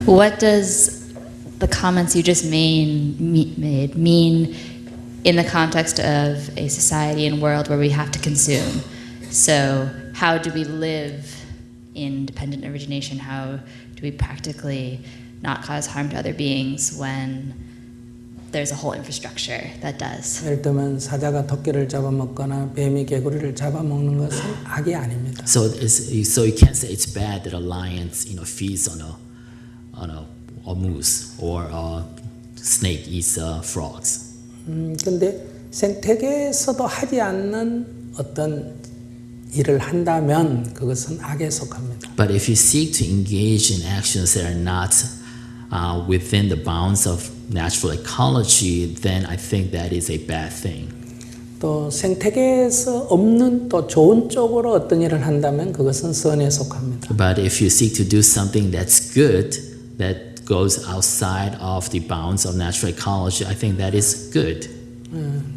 What does the comments you just made mean in the context of a society and world where we have to consume? So how do we live in dependent origination? How do we practically not cause harm to other beings when there's a whole infrastructure that does? 예를 들면 사자가 토끼를 잡아먹거나 뱀이 개구리를 잡아먹는 것은 악이 아닙니다. So you can't say it's bad that a lion, feeds on a moose or a snake eats frogs. 근데 생태계에서도 하지 않는 어떤 일을 한다면 그것은 악에 속합니다. But if you seek to engage in actions that are not within the bounds of natural ecology, then I think that is a bad thing. 또 생태계에서 없는 또 좋은 쪽으로 어떤 일을 한다면 그것은 선에 속합니다. But if you seek to do something that's good, that goes outside of the bounds of natural ecology, I think that is good.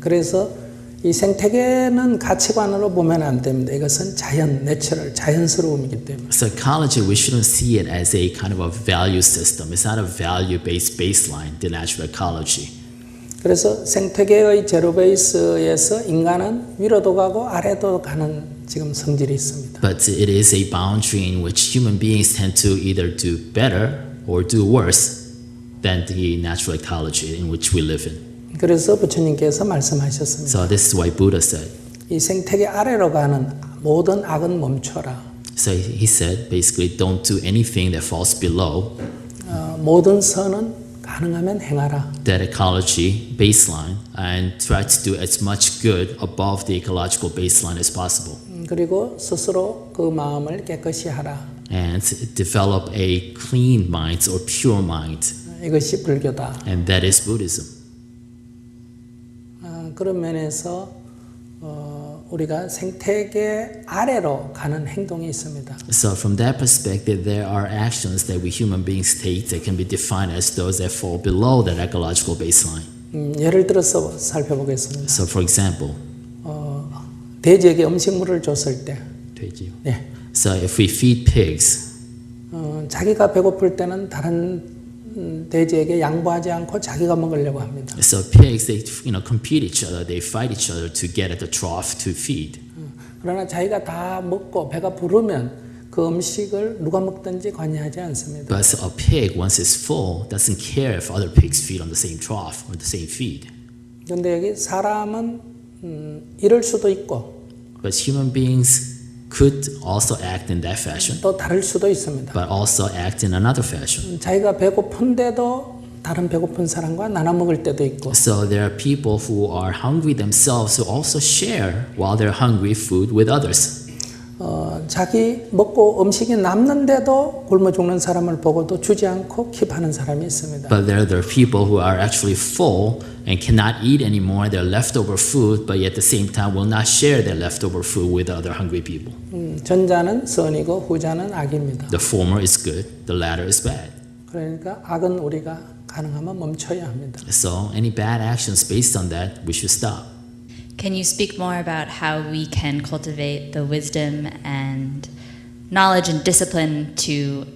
그래서 이 생태계는 가치관으로 보면 안 됩니다. 이것은 자연스러움이기 때문에. So ecology, we shouldn't see it as a kind of a value system. It's not a value-based baseline, the natural ecology. 그래서 생태계의 제로 베이스에서 인간은 위로도 가고 아래도 가는 지금 성질이 있습니다. But it is a boundary in which human beings tend to either do better or do worse than the natural ecology in which we live in. 그래서 부처님께서 말씀하셨습니다. So this is why Buddha said. 이 생태계 아래로 가는 모든 악은 멈춰라. So he said, basically, don't do anything that falls below 모든 선은 가능하면 행하라. that ecology baseline and try to do as much good above the ecological baseline as possible. 그리고 스스로 그 마음을 깨끗이 하라. And develop a clean mind or pure mind. 이것이 불교다. And that is Buddhism. 그런 면에서 우리가 생태계 아래로 가는 행동이 있습니다. So from that perspective, there are actions that we human beings take that can be defined as those that fall below that ecological baseline. 예를 들어서 살펴보겠습니다. So for example, 돼지에게 음식물을 줬을 때, 돼지요. 네, So if we feed pigs, 자기가 배고플 때는 다른 돼지에게 양보하지 않고 자기가 먹으려고 합니다. so pigs they compete each other, they fight each other to get at the trough to feed. 그러나 자기가 다 먹고 배가 부르면 그 음식을 누가 먹든지 관여하지 않습니다. But a pig, once it's full, doesn't care if other pigs feed on the same trough or the same feed. 그런데 여기 사람은 이럴 수도 있고 But human beings could also act in that fashion, 또 다를 수도 있습니다. but also act in another fashion. 자기가 배고픈데도 다른 배고픈 사람과 나눠 먹을 때도 있고 So there are people who are hungry themselves who also share while they're hungry food with others. 자기 먹고 음식이 남는데도 굶어 죽는 사람을 보고도 주지 않고 킵하는 사람이 있습니다. But there are people who are actually full and cannot eat anymore their leftover food, but yet at the same time will not share their leftover food with other hungry people. 전자는 선이고 후자는 악입니다. The former is good, the latter is bad. 그러니까 악은 우리가 가능하면 멈춰야 합니다. So any bad actions based on that, we should stop. Can you speak more about how we can cultivate the wisdom and knowledge and discipline to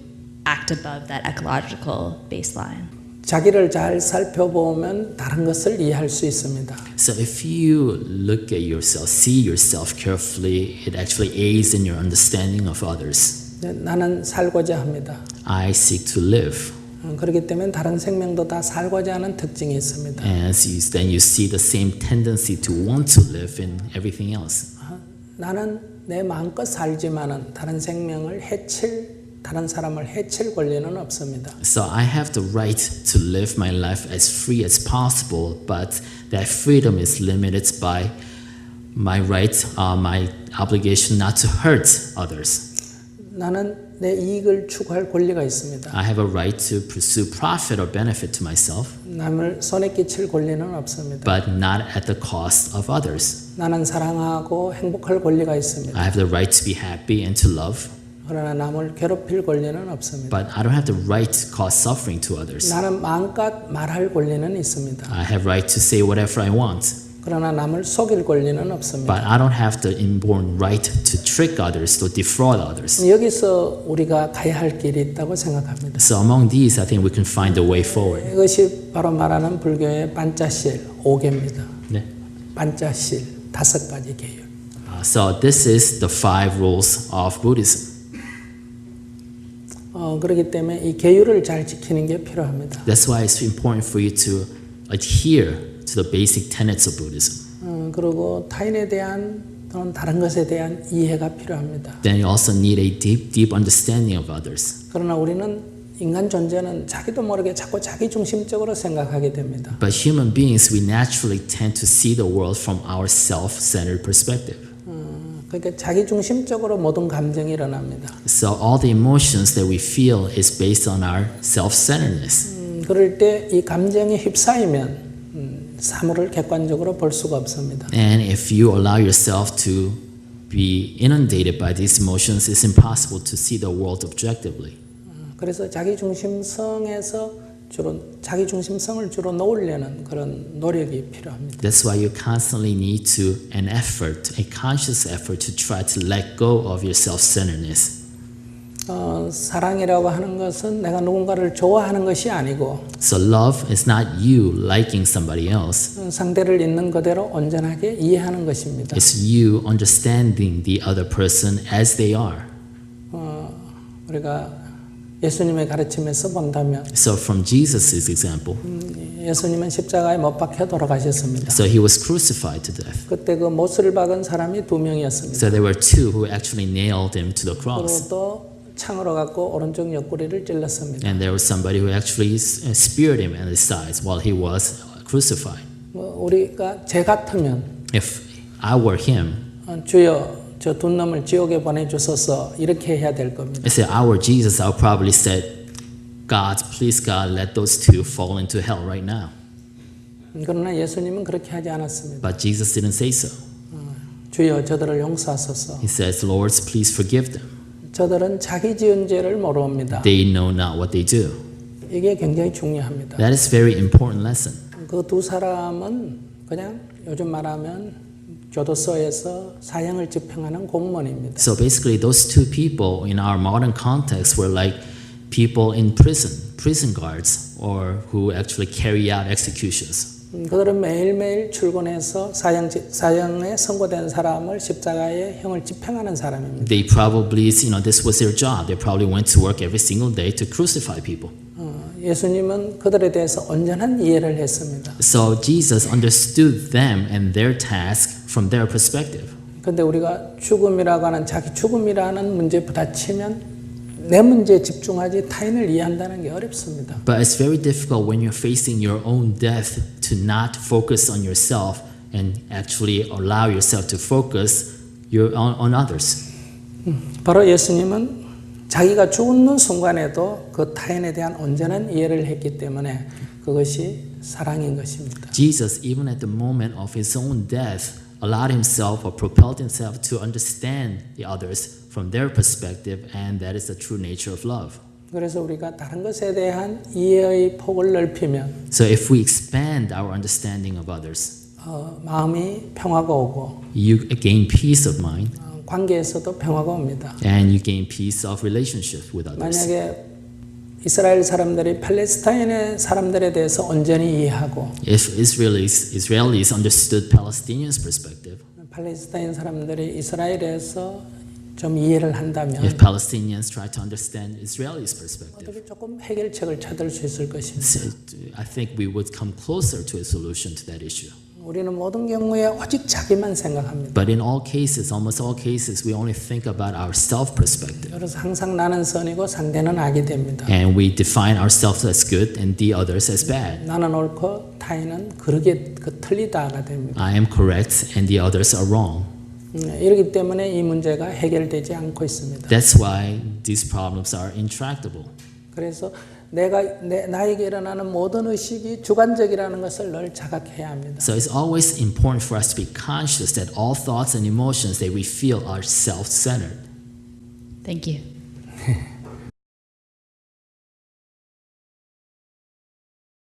act above that ecological baseline? 자기를 잘 살펴보면 다른 것을 이해할 수 있습니다. So if you look at yourself, see yourself carefully, it actually aids in your understanding of others. 나는 살고자 합니다. I seek to live. 그렇기 때문에 다른 생명도 다 살고자 하는 특징이 있습니다. And then you see the same tendency to want to live in everything else. 나는 내 마음껏 살지만은 다른 사람을 해칠 권리는 없습니다. So I have the right to live my life as free as possible, but that freedom is limited by my right, my obligation not to hurt others. 나는 내 이익을 추구할 권리가 있습니다. I have a right to pursue profit or benefit to myself, 남을 손에 끼칠 권리는 없습니다. but not at the cost of others. 나는 사랑하고 행복할 권리가 있습니다. I have the right to be happy and to love, 그러나 남을 괴롭힐 권리는 없습니다. but I don't have the right to cause suffering to others. 나는 마음껏 말할 권리는 있습니다. I have right to say whatever I want, 그러나 남을 속일 권리는 but 없습니다. I don't have the inborn right to trick others, to defraud others. 여기서 우리가 가야 할 길이 있다고 생각합니다. So among these, I think we can find a way forward. 이것이 바로 말하는 불교의 반자실 5개입니다. 네. 반자실 5가지 계율. So this is the 5 rules of Buddhism. 그렇기 때문에 이 계율을 잘 지키는 게 필요합니다. That's why it's important for you to adhere to the basic tenets of Buddhism. 그리고 타인에 대한 또는 다른 것에 대한 이해가 필요합니다. Then you also need a deep understanding of others. 그러나 우리는 인간 존재는 자기도 모르게 자꾸 자기 중심적으로 생각하게 됩니다. But human beings, we naturally tend to see the world from our self-centered perspective. 그러니까 자기 중심적으로 모든 감정이 일어납니다. So all the emotions that we feel is based on our self-centeredness. 그럴 때 이 감정에 휩싸이면 사물을 객관적으로 볼 수가 없습니다. And if you allow yourself to be inundated by these emotions, it's impossible to see the world objectively. 그래서 자기 중심성에서 자기 중심성을 주로 놓으려는 그런 노력이 필요합니다. That's why you constantly need an effort, a conscious effort to try to let go of your self-centeredness. 사랑이라고 하는 것은 내가 누군가를 좋아하는 것이 아니고 So love is not you liking somebody else. 상대를 있는 그대로 온전하게 이해하는 것입니다. It's you understanding the other person as they are. 우리가 예수님의 가르침에서 본다면 So from Jesus' example, 예수님은 십자가에 못 박혀 돌아가셨습니다. so he was crucified to death. 그때 그 못을 박은 사람이 2명이었습니다. So there were 2 who actually nailed him to the cross. 그리고 또 창으로 갖고 오른쪽 옆구리를 찔렀습니다. And there was somebody who actually speared him in his sides while he was crucified. 우리가 제 같으면 If I were him, 주여 저 두 놈을 지옥에 보내주소서 이렇게 해야 될 겁니다. I said, I were Jesus, I would probably said, God, please God, let those 2 fall into hell right now. 그러나 예수님은 그렇게 하지 않았습니다. But Jesus didn't say so. 주여 저들을 용서하소서. He says, Lord, please forgive them. 저들은 자기 지은 죄를 모릅니다. They know not what they do. 이게 굉장히 중요합니다. That is a very important lesson. 그 두 사람은 그냥 요즘 말하면 교도소에서 사형을 집행하는 공무원입니다. So basically, those 2 people in our modern context were like people in prison guards, or who actually carry out executions. 그들은 매일매일 출근해서 사형에 선고된 사람을 십자가에 형을 집행하는 사람입니다. They probably, this was their job. They probably went to work every single day to crucify people. 예수님은 그들에 대해서 온전한 이해를 했습니다. So Jesus understood them and their task from their perspective. 그런데 우리가 죽음이라고 하는 자기 죽음이라는 문제에 부딪히면 내 문제에 집중하지 타인을 이해한다는 게 어렵습니다. But it's very difficult when you're facing your own death to not focus on yourself and actually allow yourself to focus on others. 바로 예수님은 자기가 죽는 순간에도 그 타인에 대한 온전한 이해를 했기 때문에 그것이 사랑인 것입니다. Jesus, even at the moment of his own death, allowed himself or propelled himself to understand the others from their perspective, and that is the true nature of love. 그래서 우리가 다른 것에 대한 이해의 폭을 넓히면 So if we expand our understanding of others, 마음이 평화가 오고 you gain peace of mind, 관계에서도 평화가 옵니다. and you gain peace of relationships with others. 만약에 이스라엘 사람들이 팔레스타인의 사람들에 대해서 온전히 이해하고 If Israelis understood Palestinians' perspective, 팔레스타인 사람들이 이스라엘에서 좀 이해를 한다면 if Palestinians try to understand Israelis' perspective, 어떻게 조금 해결책을 찾을 수 있을 것입니다. so I think we would come closer to a solution to that issue. 우리는 모든 경우에 오직 자기만 생각합니다. But in all cases, almost all cases, we only think about our self perspective. 그래서 항상 나는 선이고 상대는 악이 됩니다. And we define ourselves as good and the others as bad. 나는 옳고 타인은 그러게 틀리다가 됩니다. I am correct and the others are wrong. 이렇기 때문에 이 문제가 해결되지 않고 있습니다. That's why these problems are intractable. 그래서 나에게 일어나는 모든 의식이 주관적이라는 것을 늘 자각해야 합니다. So it's always important for us to be conscious that all thoughts and emotions that we feel are self-centered. Thank you.